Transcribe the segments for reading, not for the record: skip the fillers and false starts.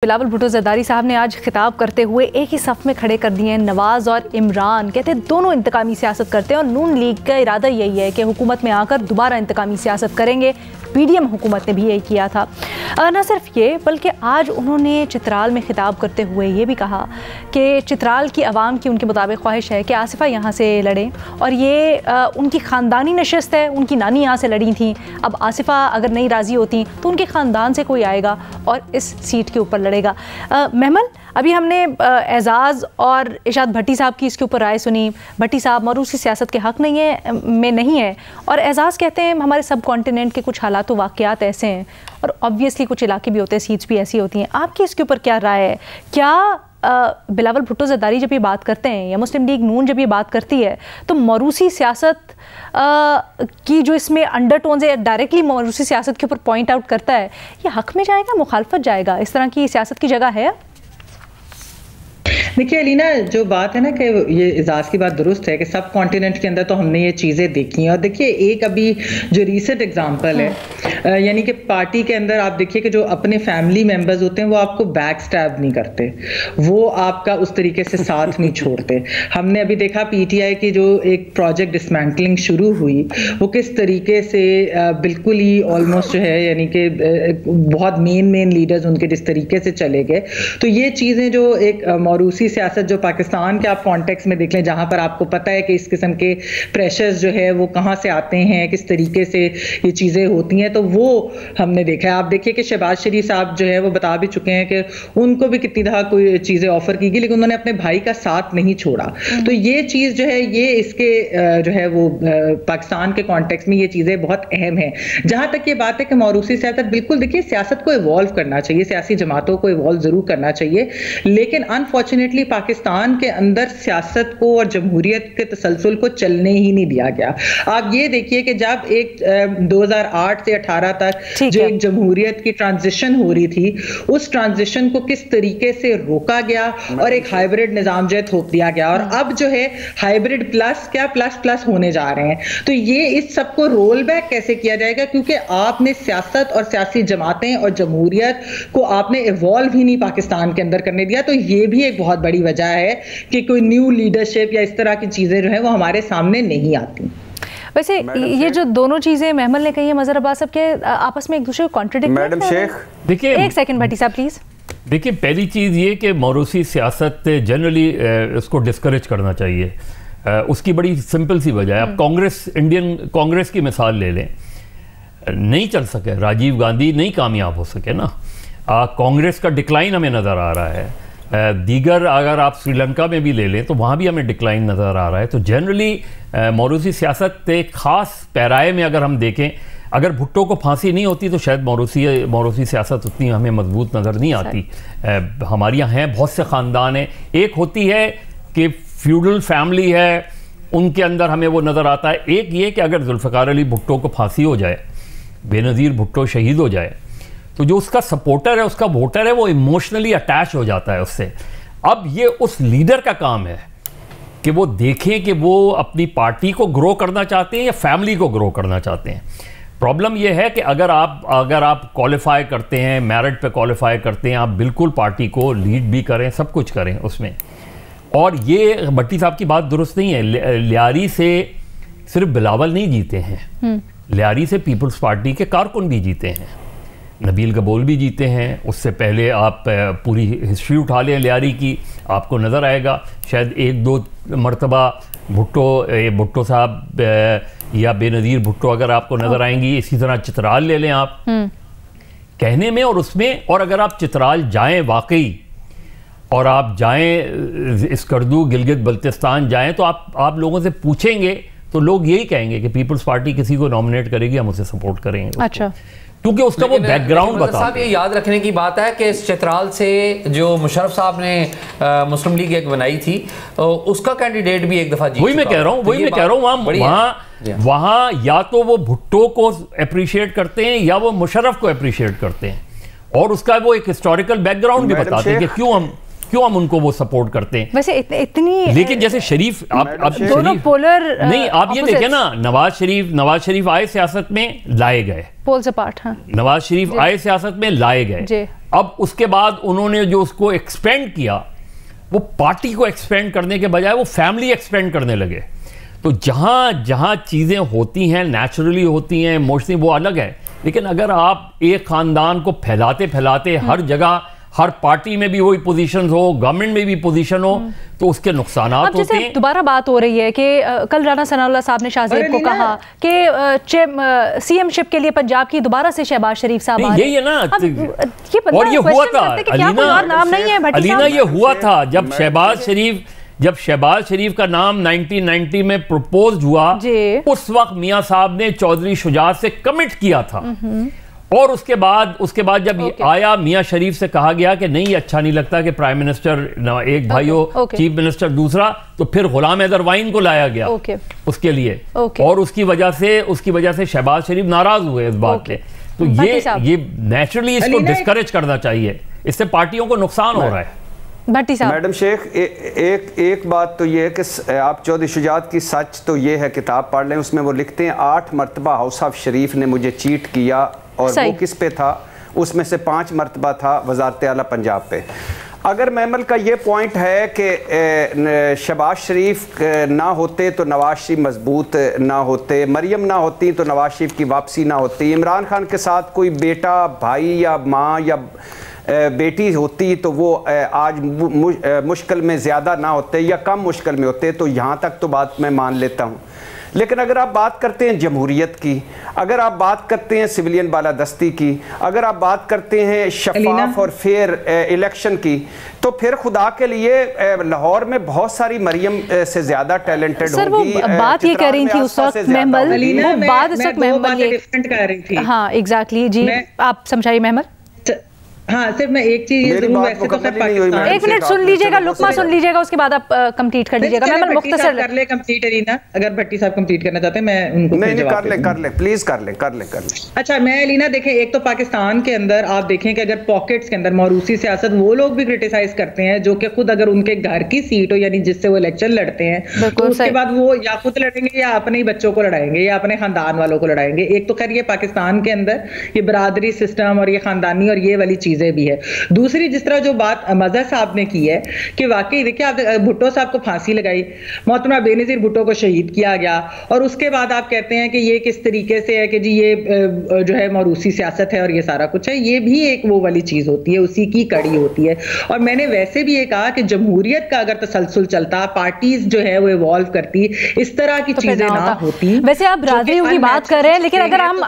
बिलावल भुट्टो ज़रदारी साहब ने आज खिताब करते हुए एक ही सफ़ में खड़े कर दिए हैं नवाज़ और इमरान। कहते हैं दोनों इंतकामी सियासत करते हैं और नून लीग का इरादा यही है कि हुकूमत में आकर दोबारा इंतकामी सियासत करेंगे। पीडीएम हुकूमत ने भी यही किया था। न सिर्फ ये बल्कि आज उन्होंने चित्राल में खिताब करते हुए ये भी कहा कि चित्राल की आवाम की उनके मुताबिक ख्वाहिश है कि आसिफा यहाँ से लड़ें और ये उनकी ख़ानदानी नशस्त है। उनकी नानी यहाँ से लड़ी थी, अब आसिफा अगर नहीं राज़ी होती तो उनके ख़ानदान से कोई आएगा और इस सीट के ऊपर लड़ेगा। मेहमन, अभी हमने एजाज़ और इरशाद भट्टी साहब की इसके ऊपर राय सुनी। भट्टी साहब मरूसी सियासत के हक़ नहीं है और एजाज़ कहते हैं हमारे सब कॉन्टिनेंट के कुछ हालात वाक़यात ऐसे हैं और ऑब्वियसली कुछ इलाके भी होते हैं, सीट्स भी ऐसी होती हैं। आपकी इसके ऊपर क्या राय है? क्या बिलावल भुट्टो ज़रदारी जब ये बात करते हैं या मुस्लिम लीग नून जब ये बात करती है तो मरूसी सियासत की जो इसमें अंडरटोन्स है, डायरेक्टली मरूसी सियासत के ऊपर पॉइंट आउट करता है, ये हक़ में जाएगा, मुखालफत जाएगा? इस तरह की सियासत की जगह है? देखिए अलीना, जो बात है ना कि ये एजाज की बात दुरुस्त है कि सब कॉन्टिनेंट के अंदर तो हमने ये चीज़ें देखी हैं। और देखिए एक अभी जो रीसेंट एग्जांपल है, यानी कि पार्टी के अंदर आप देखिए कि जो अपने फैमिली मेंबर्स होते हैं वो आपको बैक स्टैब नहीं करते, वो आपका उस तरीके से साथ नहीं छोड़ते। हमने अभी देखा पीटीआई की जो एक प्रोजेक्ट डिसमेंटलिंग शुरू हुई वो किस तरीके से बिल्कुल ही ऑलमोस्ट जो है यानी कि बहुत मेन लीडर्स उनके जिस तरीके से चले गए। तो ये चीज़ें जो एक मरूसी सियासत जो पाकिस्तान के आप कॉन्टेक्स्ट में देख लें, जहां पर आपको पता है कि इस किस्म के प्रेशर्स जो है वो कहां से आते हैं, किस तरीके से ये चीज़ें होती हैं, तो वो हमने देखा है। आप देखिए कि शहबाज शरीफ साहब जो है वो बता भी चुके हैं कि उनको भी कितनी दफ़ा कोई चीज़ें ऑफर की गई लेकिन उन्होंने अपने भाई का साथ नहीं छोड़ा। तो ये चीज़ जो है ये इसके जो है वो पाकिस्तान के कॉन्टेक्स्ट में ये चीज़ें बहुत अहम है। जहां तक ये बात है कि मौरूसी सियासत, बिल्कुल देखिए सियासत को इवॉल्व करना चाहिए, सियासी जमातों को इवॉल्व जरूर करना चाहिए, लेकिन अनफॉर्चुनेटली पाकिस्तान के अंदर सियासत को और जमहूरियत के तसलसल को चलने ही नहीं दिया गया। आप ये देखिए कि जब एक 2008 से 18 तक जो एक जमहूरियत की ट्रांजिशन हो रही थी, उस ट्रांजिशन को किस तरीके से रोका गया और एक हाइब्रिड निजाम जो है थोप दिया गया और अब जो है हाइब्रिड प्लस क्या प्लस होने जा रहे हैं। तो ये इस सबको रोल बैक कैसे किया जाएगा, क्योंकि आपने सियासत और सियासी जमातें और जमहूरियत को आपने इवॉल्व ही नहीं पाकिस्तान के अंदर करने दिया। तो ये भी एक बहुत बड़ी वजह है कि कोई न्यू लीडरशिप या इस तरह की चीजें जो है वो हमारे सामने नहीं आती। वैसे ये जो दोनों चीजें मेहमल ने कही है, मजहर अब्बास साहब के आपस में एक दूसरे को कॉन्ट्रडिक्ट। मैडम शेख देखिए, एक सेकंड भट्टी साहब प्लीज। देखिए, पहली चीज़ ये कि मौरूसी सियासत जनरली उसको डिस्करेज करना चाहिए। उसकी बड़ी सिंपल सी वजह है। अब कांग्रेस, इंडियन कांग्रेस की मिसाल ले लें, नहीं चल सके, राजीव गांधी नहीं कामयाब हो सके ना, कांग्रेस का डिक्लाइन हमें नज़र आ रहा है। दीगर अगर आप श्रीलंका में भी ले लें तो वहाँ भी हमें डिक्लाइन नज़र आ रहा है। तो जनरली मौरूसी सियासत एक ख़ास पैराए में अगर हम देखें, अगर भुट्टो को फांसी नहीं होती तो शायद मौरूसी सियासत उतनी हमें मजबूत नज़र नहीं आती। हमारे यहाँ हैं बहुत से ख़ानदान हैं, एक होती है कि फ्यूडल फैमिली है, उनके अंदर हमें वो नज़र आता है। एक ये कि अगर जुल्फ़िकार अली भुट्टो को फांसी हो जाए, बेनज़ीर भुट्टो शहीद हो जाए, तो जो उसका सपोर्टर है, उसका वोटर है, वो इमोशनली अटैच हो जाता है उससे। अब ये उस लीडर का काम है कि वो देखें कि वो अपनी पार्टी को ग्रो करना चाहते हैं या फैमिली को ग्रो करना चाहते हैं। प्रॉब्लम ये है कि अगर आप क्वालिफाई करते हैं, मेरिट पे क्वालिफाई करते हैं, आप बिल्कुल पार्टी को लीड भी करें, सब कुछ करें उसमें। और ये भट्टी साहब की बात दुरुस्त नहीं है। लियारी से सिर्फ बिलावल नहीं जीते हैं, लियारी से पीपल्स पार्टी के कारकुन भी जीते हैं, नबील गबोल भी जीते हैं। उससे पहले आप पूरी हिस्ट्री उठा लें लियारी की, आपको नज़र आएगा शायद एक दो मरतबा भुट्टो साहब या बेनज़ीर भुट्टो अगर आपको नज़र आएंगी। इसी तरह चित्राल ले लें आप, कहने में और उसमें। और अगर आप चित्राल जाएं वाकई, और आप जाएं स्कर्दू गिलगित बल्तिस्तान जाएं, तो आप लोगों से पूछेंगे तो लोग यही कहेंगे कि पीपल्स पार्टी किसी को नॉमिनेट करेगी, हम उसे सपोर्ट करेंगे। अच्छा, क्योंकि उसका वो बैकग्राउंड बता। साहब, ये याद रखने की बात है कि चित्राल से जो मुशर्रफ साहब ने मुस्लिम लीग एक बनाई थी, उसका कैंडिडेट भी एक दफा जीत, वही मैं कह रहा हूँ, वहाँ या तो वो भुट्टो को अप्रिशिएट करते हैं या वो मुशर्रफ को अप्रिशिएट करते हैं, और उसका वो एक हिस्टोरिकल बैकग्राउंड भी बताते हैं कि क्यों हम क्यों हम उनको वो सपोर्ट करते हैं? वैसे इतनी लेकिन जैसे शरीफ आप दोनों पोलर नहीं, आप ये देखें ना, नवाज शरीफ आए सियासत में, लाए गए, पोल्स अपार्ट। हाँ, नवाज शरीफ आए सियासत में, लाए गए। अब उसके बाद उन्होंने जो उसको एक्सपेंड किया, वो पार्टी को एक्सपेंड करने के बजाय वो फैमिली एक्सपेंड करने लगे। तो जहां जहां चीजें होती हैं, नेचुरली होती हैं, इमोशनली, वो अलग है। लेकिन अगर आप एक खानदान को फैलाते फैलाते हर जगह, हर पार्टी में भी वही पोजीशन हो, गवर्नमेंट में भी पोजीशन हो, तो उसके नुकसान होते हैं। दोबारा बात हो रही है कि कल राना सनाउल्लाह साहब ने शाहजेब को कहा कि सीएम शिप के लिए पंजाब की दोबारा से शहबाज शरीफ साहब आ रहे हैं। यही है ना, और ये हुआ था अलीना, ये हुआ था जब शहबाज शरीफ का नाम 1990 में प्रपोज हुआ, उस वक्त मियां साहब ने चौधरी शुजात से कमिट किया था। और उसके बाद जब ये आया, मियां शरीफ से कहा गया कि नहीं, अच्छा नहीं लगता कि प्राइम मिनिस्टर एक भाई हो, चीफ मिनिस्टर दूसरा, तो फिर गुलाम हैदर वाइन को लाया गया उसके लिए। और उसकी वजह से शहबाज शरीफ नाराज हुए इस बात पे। तो ये नेचुरली इसको डिस्करेज करना चाहिए, इससे पार्टियों को नुकसान हो रहा है। भट्टी साहब। मैडम शेख, एक बात तो ये है कि आप चौधरी शुजात की सच तो ये है, किताब पढ़ लें, उसमें वो लिखते हैं 8 मरतबा हाउस ऑफ शरीफ ने मुझे चीट किया, और वो किस पे था? उसमें से 5 मरतबा था वजारत आला पंजाब पे। अगर महमल का ये पॉइंट है कि शहबाज शरीफ ना होते तो नवाज शरीफ मजबूत ना होते, मरियम ना होती तो नवाज शरीफ की वापसी ना होती, इमरान खान के साथ कोई बेटा, भाई या माँ या बेटी होती तो वो आज मुश्किल में ज़्यादा ना होते या कम मुश्किल में होते, तो यहाँ तक तो बात मैं मान लेता हूँ। लेकिन अगर आप बात करते हैं जमहूरियत की, अगर आप बात करते हैं सिविलियन बालादस्ती की, अगर आप बात करते हैं शफाफ और फेयर इलेक्शन की, तो फिर खुदा के लिए लाहौर में बहुत सारी मरियम से ज़्यादा टैलेंटेड होगी। बात ये कर रही थी उस वक्त महमल, वो बात इस वक्त महमल ये कर रही थी। हाँ एग्जैक्टली जी, आप समझाइए महमल। हाँ, सिर्फ मैं एक चीज एक मिनट सुन लीजिएगा, लुकमा सुन लीजिएगा, उसके बाद आप कंप्लीट कर लीजिएगा। मैं मुख्तसर कर ले कंप्लीट अलीना, अगर भट्टी साहब कंप्लीट करना चाहते हैं मैं उनको कर ले प्लीज कर ले। अच्छा, मैं अलीना देखें, एक तो पाकिस्तान के अंदर आप देखें कि अगर पॉकेट्स के अंदर मौरूसी सियासत वो लोग भी क्रिटिसाइज करते हैं जो कि खुद अगर उनके घर की सीट हो, यानी जिससे वो इलेक्शन लड़ते हैं, तो उसके बाद वो या खुद लड़ेंगे या अपने ही बच्चों को लड़ाएंगे या अपने खानदान वालों को लड़ाएंगे। एक तो खैर ये पाकिस्तान के अंदर ये बरादरी सिस्टम और ये खानदानी और ये वाली चीज भी है। दूसरी, जिस तरह जो बात मजहर साहब ने की है कि वाकई देखिए, आप भुट्टो साहब को फांसी लगाई, मोहतरमा बेनजीर भुट्टो को शहीद किया गया, और उसके बाद आप कहते हैं कि ये किस तरीके से है कि जी ये जो है मौरूसी सियासत है और ये सारा कुछ है। ये भी एक वो वाली चीज होती है, उसी की कड़ी होती है। और मैंने वैसे भी ये कहा कि जमहूरियत का अगर तसलसल चलता, पार्टीज जो है वो इवॉल्व करती, इस तरह की चीजें ना होती। वैसे आप बरादरियों की बात कर रहे हैं, लेकिन अगर हम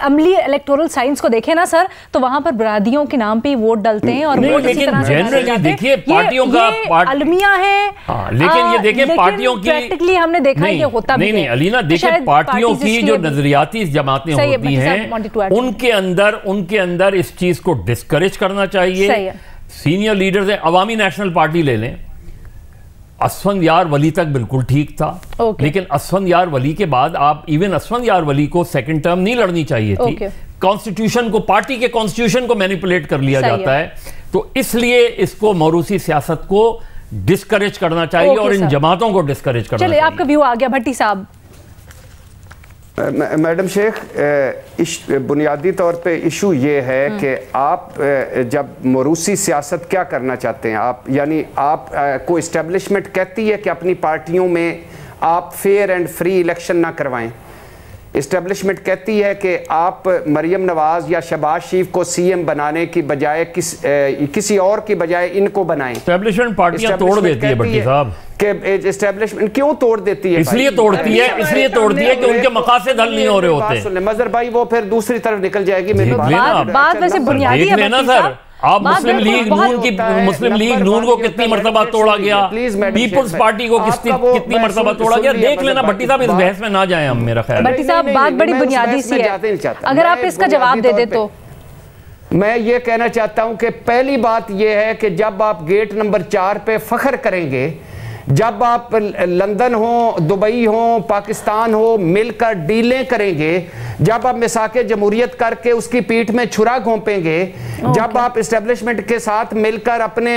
अमली इलेक्टोरल साइंस को देखें ना सर, तो वहां पर बरादियों के नाम पे वोट डालते हैं और वोट इसी तरह से जनरली देखिए पार्टियों का अलमिया है। लेकिन ये देखिए पार्टियों की प्रैक्टिकली हमने देखा है ये होता भी नहीं अलीना, देखिए पार्टियों की जो नजरियाती जमातें होती हैं, उनके अंदर इस चीज को डिस्करेज करना चाहिए। सीनियर लीडर्स हैं, अवामी नेशनल पार्टी ले लें, असफंद यार वली तक बिल्कुल ठीक था, लेकिन असफंद यार वली के बाद आप इवन असफंद यार वली को सेकंड टर्म नहीं लड़नी चाहिए थी। कॉन्स्टिट्यूशन को, पार्टी के कॉन्स्टिट्यूशन को मैनिपुलेट कर लिया जाता है, तो इसलिए इसको मौरूसी सियासत को डिस्करेज करना चाहिए और इन जमातों को डिस्करेज करना चाहिए। आपका व्यू आ गया भट्टी साहब। मैडम शेख, बुनियादी तौर पे इशू ये है कि आप जब मौरूसी सियासत क्या करना चाहते हैं आप, यानी आप को इस्टेब्लिशमेंट कहती है कि अपनी पार्टियों में आप फेयर एंड फ्री इलेक्शन ना करवाएं। इस्टेब्लिशमेंट कहती है कि आप मरियम नवाज या शहबाज शरीफ को सीएम बनाने की बजाय किसी और की बजाय इनको बनाएं। इस्टेब्लिशमेंट पार्टियां तोड़ देती है भट्टी साहब कि इस्टेब्लिशमेंट क्यों तोड़ देती है? इसलिए तोड़ती है कि उनके मकासद हल नहीं हो रहे होते। मजहर भाई वो फिर दूसरी तरफ निकल जाएगी। मेरी बात वैसे बुनियादी है ना सर। आप मुस्लिम लीग नून को कितनी मरतबा तोड़ा गया, पीपल्स पार्टी को कितनी मरतबा तोड़ा गया, देख लेना। भट्टी साहब इस बहस में ना जाए हम, मेरा ख्याल। भट्टी साहब बात बड़ी बुनियादी सी है, अगर आप इसका जवाब दे दे तो। मैं ये कहना चाहता हूं कि पहली बात यह है कि जब आप गेट नंबर 4 पे फख्र करेंगे, जब आप लंदन हो, दुबई हो, पाकिस्तान हो, मिलकर डीलें करेंगे, जब आप मिसाके जमहूरियत करके उसकी पीठ में छुरा घोंपेंगे, जब आप इस्टेब्लिशमेंट के साथ मिलकर अपने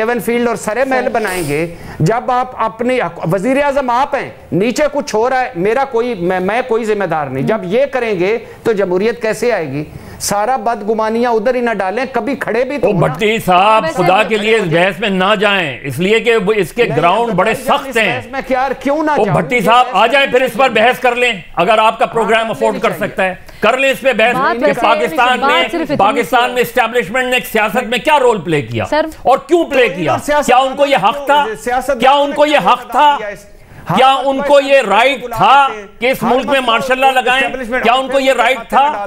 एवन फील्ड और सरे महल बनाएंगे, जब आप अपने वजीर आजम आप हैं, नीचे कुछ हो रहा है, मेरा कोई मैं कोई जिम्मेदार नहीं, जब ये करेंगे तो जमहूरियत कैसे आएगी? सारा बदगुमानियां उधर ही ना डालें, कभी खड़े भी तो भट्टी साहब खुदा के लिए इस बहस में ना जाएं, इसलिए कि इसके ग्राउंड बड़े सख्त हैं। मैं क्या क्यों ना जाऊं? भट्टी साहब आ जाएं, फिर इस पर बहस कर लें, अगर आपका प्रोग्राम अफोर्ड कर सकता है कर लें इस पे बहस कि पाकिस्तान में एस्टेब्लिशमेंट ने सियासत में क्या रोल प्ले किया और क्यों प्ले किया? क्या उनको ये हक था? क्या उनको ये हक था? क्या उनको ये राइट था कि इस मुल्क में मार्शल लॉ लगाएं? क्या उनको ये राइट था?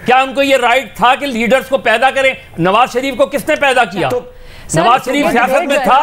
क्या उनको ये राइट था कि लीडर्स को पैदा करें? नवाज शरीफ को किसने पैदा किया? नवाज शरीफ सियासत में था।